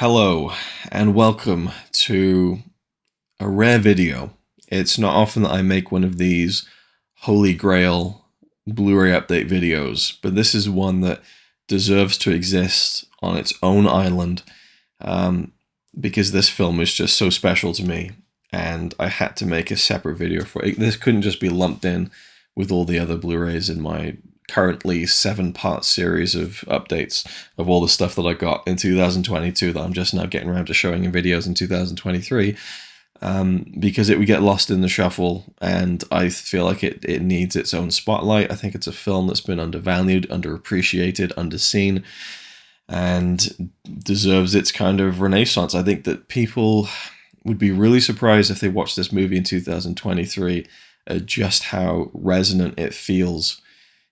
Hello and welcome to a rare video. It's not often that I make one of these Holy Grail Blu-ray update videos, but this is one that deserves to exist on its own island because this film is just so special to me, and I had to make a separate video for it. This couldn't just be lumped in with all the other Blu-rays in my currently 7-part series of updates of all the stuff that I got in 2022 that I'm just now getting around to showing in videos in 2023, because it would get lost in the shuffle, and I feel like it needs its own spotlight. I think it's a film that's been undervalued, underappreciated, underseen, and deserves its kind of renaissance. I think that people would be really surprised if they watched this movie in 2023 at just how resonant it feels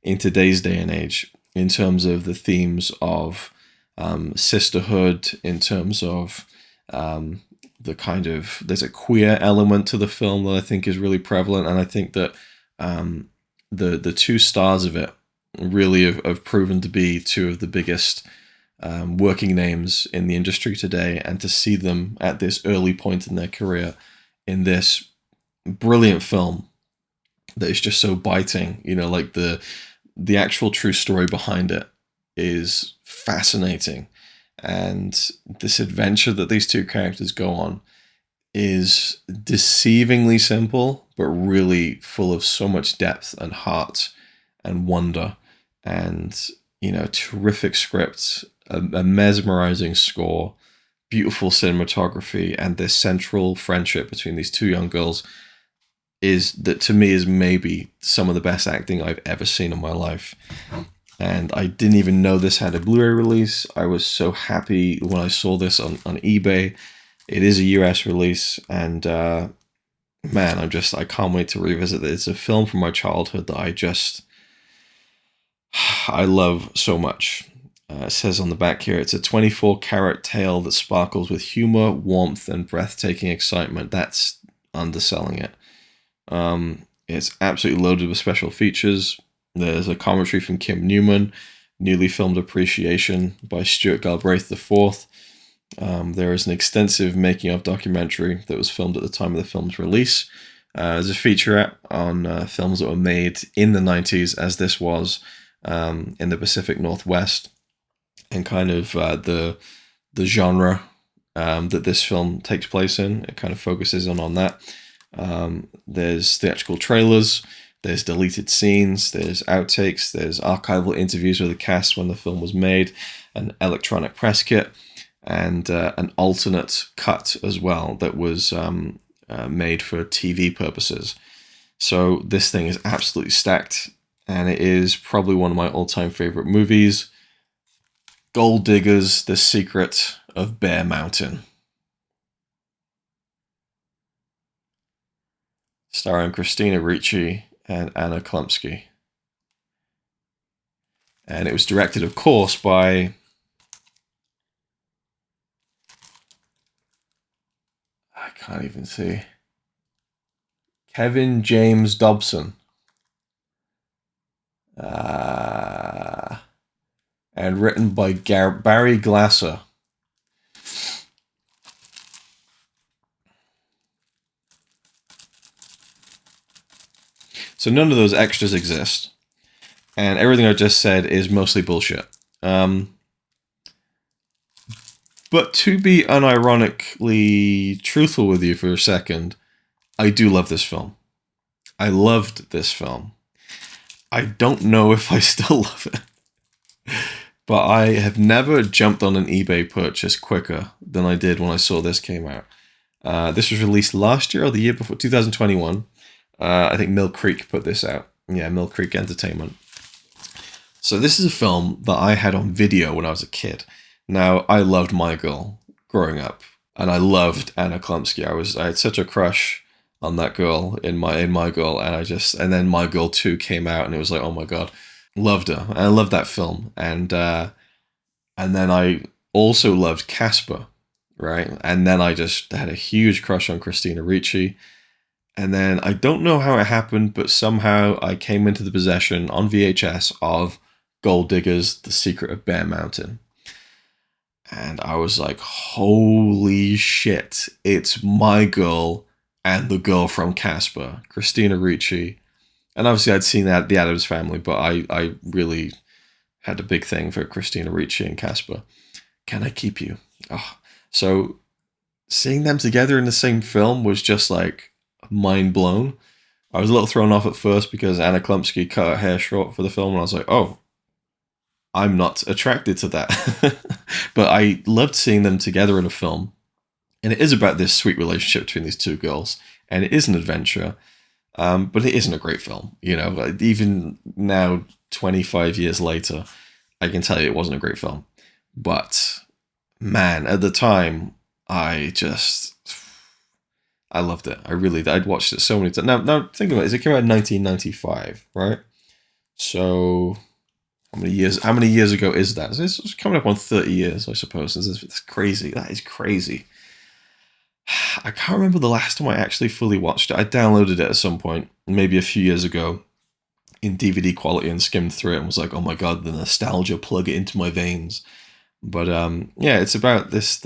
in today's day and age, in terms of the themes of sisterhood, in terms of the kind of, there's a queer element to the film that I think is really prevalent, and I think that the two stars of it really have proven to be two of the biggest working names in the industry today, and to see them at this early point in their career in this brilliant film that is just so biting, like the actual true story behind it is fascinating. And this adventure that these two characters go on is deceivingly simple, but really full of so much depth and heart and wonder, and, terrific scripts, a mesmerizing score, beautiful cinematography, and this central friendship between these two young girls is that, to me, is maybe some of the best acting I've ever seen in my life. And I didn't even know this had a Blu-ray release. I was so happy when I saw this on eBay. It is a US release, and man, I can't wait to revisit it. It's a film from my childhood that I love so much. It says on the back here, it's a 24-karat tale that sparkles with humor, warmth, and breathtaking excitement. That's underselling it. It's absolutely loaded with special features. There's a commentary from Kim Newman, newly filmed appreciation by Stuart Galbraith IV. There is an extensive making-of documentary that was filmed at the time of the film's release. There's a featurette on films that were made in the 90s, as this was, in the Pacific Northwest, and kind of the genre that this film takes place in. It kind of focuses on that. There's theatrical trailers, there's deleted scenes, there's outtakes, there's archival interviews with the cast when the film was made, an electronic press kit, and an alternate cut as well that was made for TV purposes. So this thing is absolutely stacked, and it is probably one of my all-time favorite movies, Gold Diggers: The Secret of Bear Mountain. Starring Christina Ricci and Anna Klumsky. And it was directed, of course, by I can't even see. Kevin James Dobson. And written by Barry Glasser. So none of those extras exist, and everything I just said is mostly bullshit. But to be unironically truthful with you for a second, I do love this film. I loved this film. I don't know if I still love it, but I have never jumped on an eBay purchase quicker than I did when I saw this came out. This was released last year or the year before, 2021. I think Mill Creek put this out. Yeah, Mill Creek Entertainment. So this is a film that I had on video when I was a kid. Now, I loved My Girl growing up, and I loved Anna Klumsky. I had such a crush on that girl in My Girl, and then My Girl 2 came out, and it was like, oh my god, loved her. And I loved that film, and then I also loved Casper, right? And then I just had a huge crush on Christina Ricci. And then I don't know how it happened, but somehow I came into the possession on VHS of Gold Diggers: The Secret of Bear Mountain. And I was like, holy shit, it's my girl and the girl from Casper, Christina Ricci. And obviously I'd seen that the Addams Family, but I really had a big thing for Christina Ricci and Casper. Can I Keep You? Oh, so seeing them together in the same film was just like mind blown. I was a little thrown off at first because Anna Klumsky cut her hair short for the film, and I was like, oh, I'm not attracted to that. But I loved seeing them together in a film. And it is about this sweet relationship between these two girls. And it is an adventure. But it isn't a great film. You know, even now, 25 years later, I can tell you it wasn't a great film. But man, at the time, I loved it. I really did. I'd watched it so many times. Now think about it. It came out in 1995, right? So how many years ago is that? So it's coming up on 30 years, I suppose. That's crazy. That is crazy. I can't remember the last time I actually fully watched it. I downloaded it at some point, maybe a few years ago, in DVD quality and skimmed through it and was like, oh my god, the nostalgia, plug it into my veins. But yeah, it's about this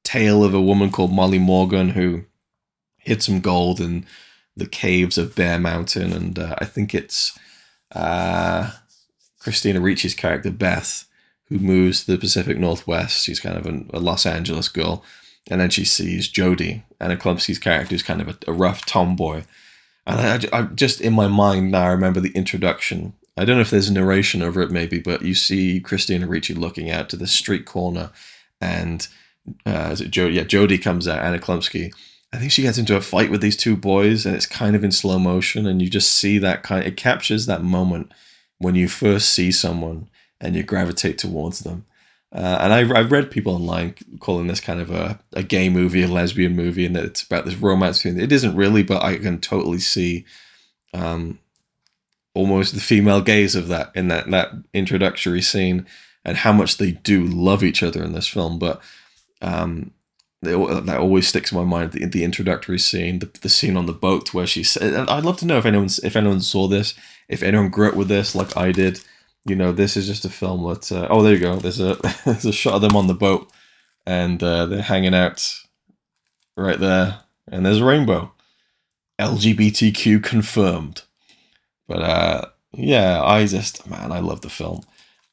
tale of a woman called Molly Morgan who hid some gold in the caves of Bear Mountain, and I think it's Christina Ricci's character Beth, who moves to the Pacific Northwest. She's kind of a Los Angeles girl, and then she sees Jodie, Anna Klumsky's character, who's kind of a rough tomboy. And I just in my mind now, I remember the introduction. I don't know if there's a narration over it, maybe, but you see Christina Ricci looking out to the street corner, and is it Jodie? Yeah, Jodie comes out, Anna Klumsky. I think she gets into a fight with these two boys, and it's kind of in slow motion, and you just see that it captures that moment when you first see someone and you gravitate towards them. And I've read people online calling this kind of a gay movie, a lesbian movie, and that it's about this romance thing. It isn't really, but I can totally see almost the female gaze of that in that introductory scene, and how much they do love each other in this film. But that always sticks in my mind, the introductory scene, the scene on the boat where she said, I'd love to know if anyone saw this, if anyone grew up with this like I did. You know, this is just a film that, oh, there you go. There's a shot of them on the boat, and they're hanging out right there, and there's a rainbow. LGBTQ confirmed. But yeah, I love the film.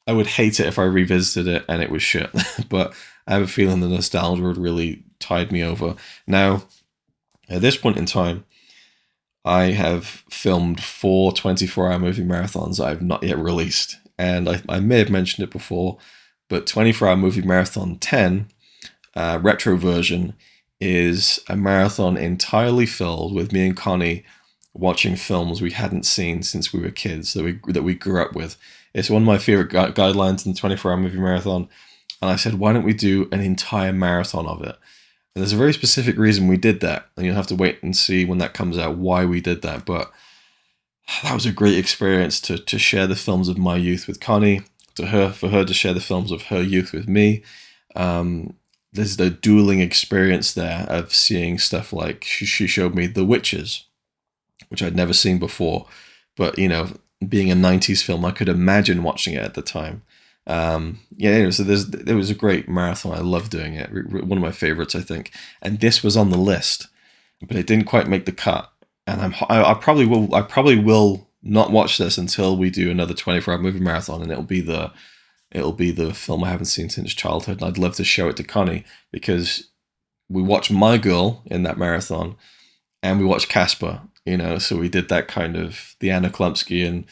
I would hate it if I revisited it and it was shit. But I have a feeling the nostalgia would really tide me over. Now, at this point in time, I have filmed 4 24-hour movie marathons I've not yet released. And I may have mentioned it before, but 24-hour movie marathon 10, retro version, is a marathon entirely filled with me and Connie watching films we hadn't seen since we were kids, that we grew up with. It's one of my favorite guidelines in the 24-hour movie marathon. And I said, why don't we do an entire marathon of it? And there's a very specific reason we did that. And you'll have to wait and see when that comes out why we did that. But that was a great experience to share the films of my youth with Connie, for her to share the films of her youth with me. There's the dueling experience there of seeing stuff like she showed me The Witches, which I'd never seen before. But, you know, being a 90s film, I could imagine watching it at the time. Anyway, so there was a great marathon. I love doing it. One of my favorites, I think. And this was on the list, but it didn't quite make the cut. And I probably will not watch this until we do another 24-hour movie marathon, and it'll be the film I haven't seen since childhood. And I'd love to show it to Connie, because we watched My Girl in that marathon, and we watched Casper. You know, so we did that kind of the Anna Klumsky and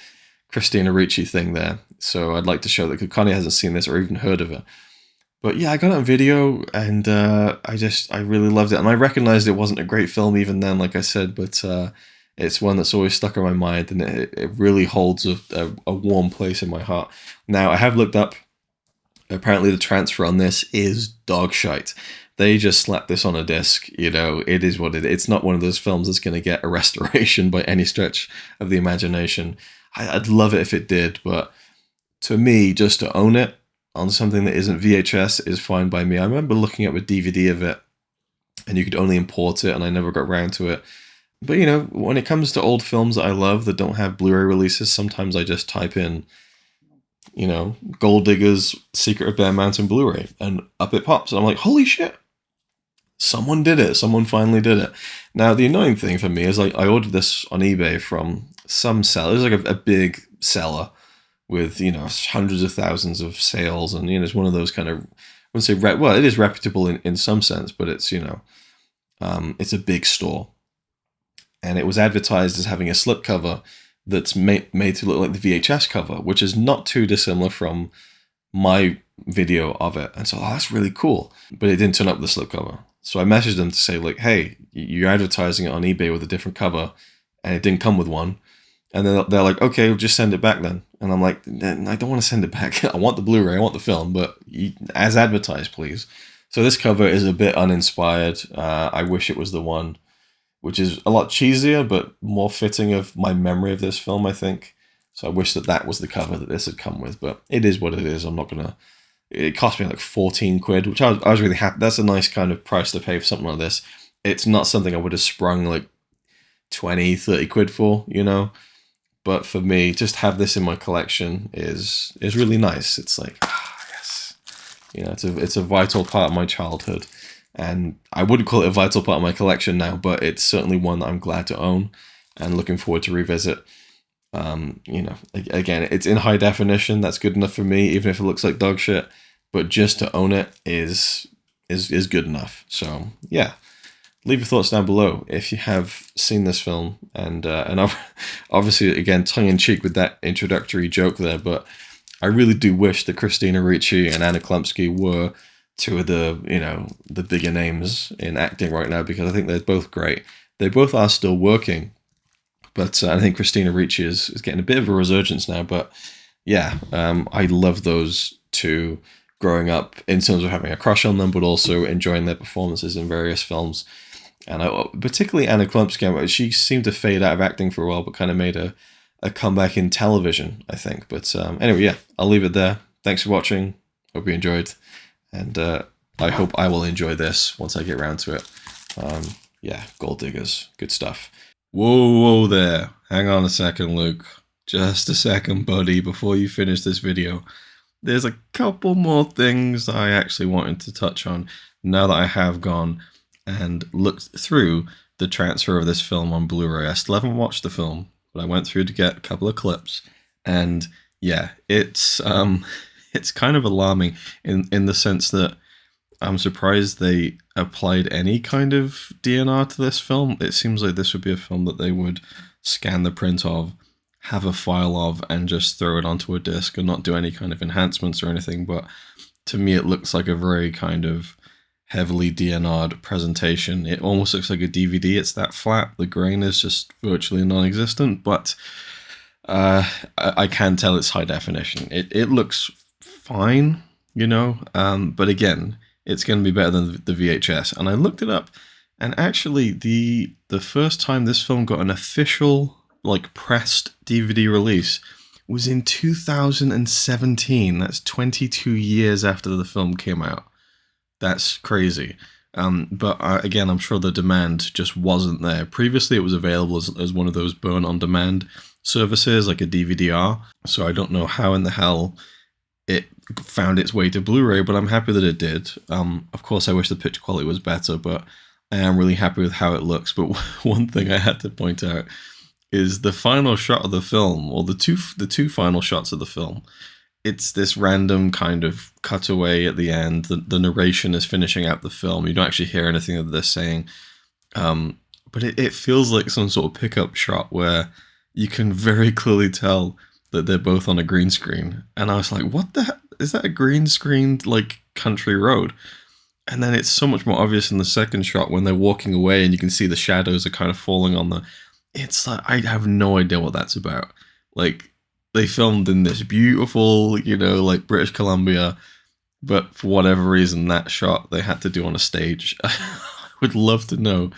Christina Ricci thing there. So I'd like to show that, because Connie hasn't seen this or even heard of it. But yeah, I got it on video, and I really loved it. And I recognized it wasn't a great film even then, like I said, but it's one that's always stuck in my mind, and it really holds a warm place in my heart. Now, I have looked up, apparently the transfer on this is dog shite. They just slapped this on a disc, you know, it is what it is. It's not one of those films that's going to get a restoration by any stretch of the imagination. I'd love it if it did, but to me, just to own it on something that isn't VHS is fine by me. I remember looking up a DVD of it, and you could only import it, and I never got around to it. But, you know, when it comes to old films that I love that don't have Blu-ray releases, sometimes I just type in you know, Gold Digger's Secret of Bear Mountain Blu-ray, and up it pops. And I'm like, holy shit, someone did it. Someone finally did it. Now, the annoying thing for me is, like, I ordered this on eBay from some seller. It's like a big seller with, you know, hundreds of thousands of sales. And, you know, it's one of those kind of, I wouldn't say, well, it is reputable in some sense, but it's, you know, it's a big store. And it was advertised as having a slipcover that's made to look like the VHS cover, which is not too dissimilar from my video of it. And so, oh, that's really cool. But it didn't turn up the slipcover. So I messaged them to say, like, hey, you're advertising it on eBay with a different cover, and it didn't come with one. And then they're like, okay, we'll just send it back then. And I'm like, I don't want to send it back. I want the Blu-ray, I want the film, but as advertised, please. So this cover is a bit uninspired. I wish it was the one, which is a lot cheesier, but more fitting of my memory of this film, I think. So I wish that was the cover that this had come with, but it is what it is. I'm not going to... It cost me like 14 quid, which I was really happy. That's a nice kind of price to pay for something like this. It's not something I would have sprung like 20, 30 quid for, you know? But for me, just have this in my collection is really nice. It's like, yes. You know, it's a vital part of my childhood. And I wouldn't call it a vital part of my collection now, but it's certainly one that I'm glad to own and looking forward to revisit. You know, again, it's in high definition. That's good enough for me, even if it looks like dog shit. But just to own it is good enough. So yeah, leave your thoughts down below if you have seen this film. And obviously, again, tongue in cheek with that introductory joke there. But I really do wish that Christina Ricci and Anna Klumsky were two of the, you know, the bigger names in acting right now, because I think they're both great. They both are still working. But I think Christina Ricci is getting a bit of a resurgence now. But yeah, I love those two growing up in terms of having a crush on them, but also enjoying their performances in various films. And particularly Anna Klumsky, she seemed to fade out of acting for a while, but kind of made a comeback in television, I think. But anyway, yeah, I'll leave it there. Thanks for watching. Hope you enjoyed. And I hope I will enjoy this once I get around to it. Yeah, Gold Diggers. Good stuff. Whoa there. Hang on a second, Luke. Just a second, buddy, before you finish this video. There's a couple more things I actually wanted to touch on now that I have gone and looked through the transfer of this film on Blu-ray. I still haven't watched the film, but I went through to get a couple of clips. And yeah, it's kind of alarming in the sense that I'm surprised they applied any kind of DNR to this film. It seems like this would be a film that they would scan the print of, have a file of, and just throw it onto a disc and not do any kind of enhancements or anything. But to me, it looks like a very kind of heavily DNR'd presentation. It almost looks like a DVD. It's that flat. The grain is just virtually non-existent, but I can tell it's high definition. It looks fine, you know, but again, it's going to be better than the VHS. And I looked it up, and actually the first time this film got an official, like, pressed DVD release was in 2017. That's 22 years after the film came out. That's crazy. But again, I'm sure the demand just wasn't there. Previously, it was available as one of those burn-on-demand services, like a DVD-R. So I don't know how in the hell it found its way to Blu-ray, but I'm happy that it did. Of course, I wish the picture quality was better, but I am really happy with how it looks. But one thing I had to point out is the final shot of the film, or the two final shots of the film. It's this random kind of cutaway at the end. The narration is finishing out the film. You don't actually hear anything that they're saying. But it feels like some sort of pickup shot where you can very clearly tell that they're both on a green screen. And I was like, what the heck? Is that a green screened, like, country road? And then it's so much more obvious in the second shot when they're walking away and you can see the shadows are kind of falling on the... It's like, I have no idea what that's about. Like, they filmed in this beautiful, you know, like, British Columbia, but for whatever reason, that shot they had to do on a stage. I would love to know,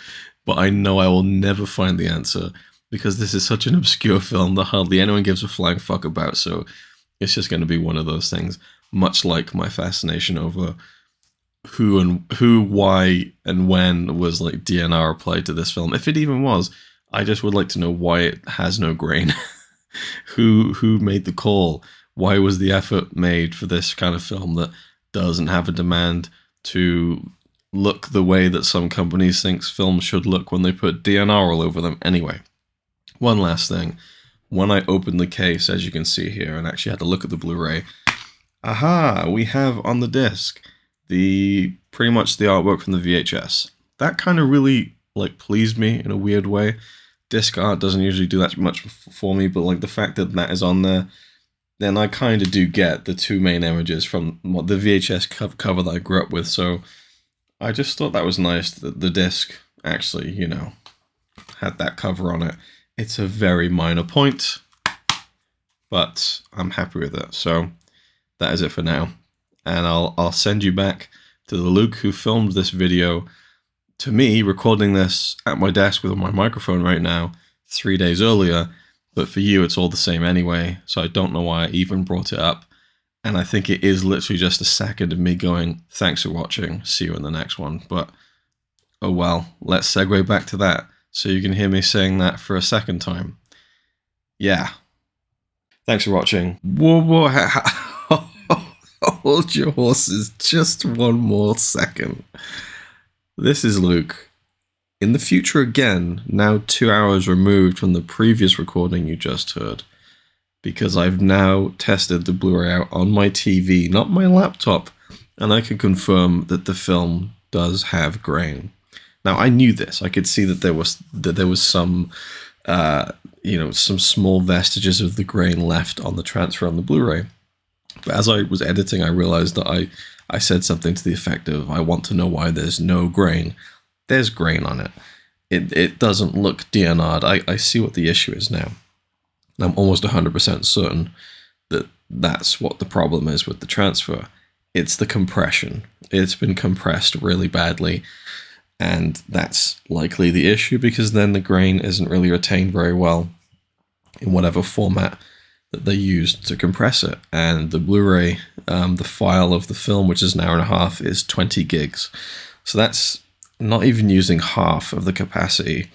but I know I will never find the answer, because this is such an obscure film that hardly anyone gives a flying fuck about, so it's just going to be one of those things, much like my fascination over who, why, and when was, like, DNR applied to this film. If it even was, I just would like to know why it has no grain. Who made the call? Why was the effort made for this kind of film that doesn't have a demand to look the way that some companies think films should look when they put DNR all over them? Anyway, one last thing. When I opened the case, as you can see here, and actually had to look at the Blu-ray, aha, we have on the disc pretty much the artwork from the VHS. That kind of really pleased me in a weird way. Disc art doesn't usually do that much for me, but the fact that that is on there, then I kind of do get the two main images from the VHS cover that I grew up with. So I just thought that was nice that the disc actually, had that cover on it. It's a very minor point, but I'm happy with it. So that is it for now. And I'll send you back to the Luke who filmed this video to me, recording this at my desk with my microphone right now 3 days earlier. But for you, it's all the same anyway. So I don't know why I even brought it up. And I think it is literally just a second of me going, thanks for watching, see you in the next one. But oh well, let's segue back to that so you can hear me saying that for a second time. Yeah. Thanks for watching. Whoa, hold your horses just one more second. This is Luke. In the future again, now 2 hours removed from the previous recording you just heard, because I've now tested the Blu-ray out on my TV, not my laptop, and I can confirm that the film does have grain. Now, I knew this. I could see that there was some, some small vestiges of the grain left on the transfer on the Blu-ray. But as I was editing, I realized that I said something to the effect of, I want to know why there's no grain. There's grain on it. It doesn't look DNR'd. I see what the issue is now. And I'm almost 100% certain that that's what the problem is with the transfer. It's the compression. It's been compressed really badly. And that's likely the issue, because then the grain isn't really retained very well in whatever format that they used to compress it. And the Blu-ray, the file of the film, which is an hour and a half, is 20 gigs. So that's not even using half of the capacity.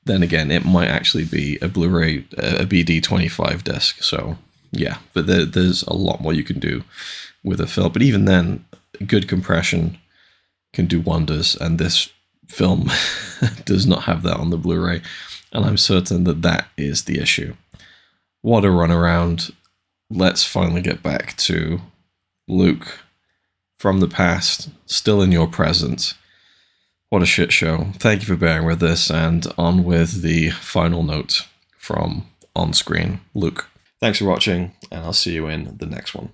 Then again, it might actually be a Blu-ray, a BD25 disc. So yeah, but there's a lot more you can do with a film. But even then, good compression can do wonders. And this film does not have that on the Blu-ray. And I'm certain that that is the issue. What a runaround. Let's finally get back to Luke from the past, still in your present. What a shit show. Thank you for bearing with this, and on with the final note from on screen, Luke. Thanks for watching, and I'll see you in the next one.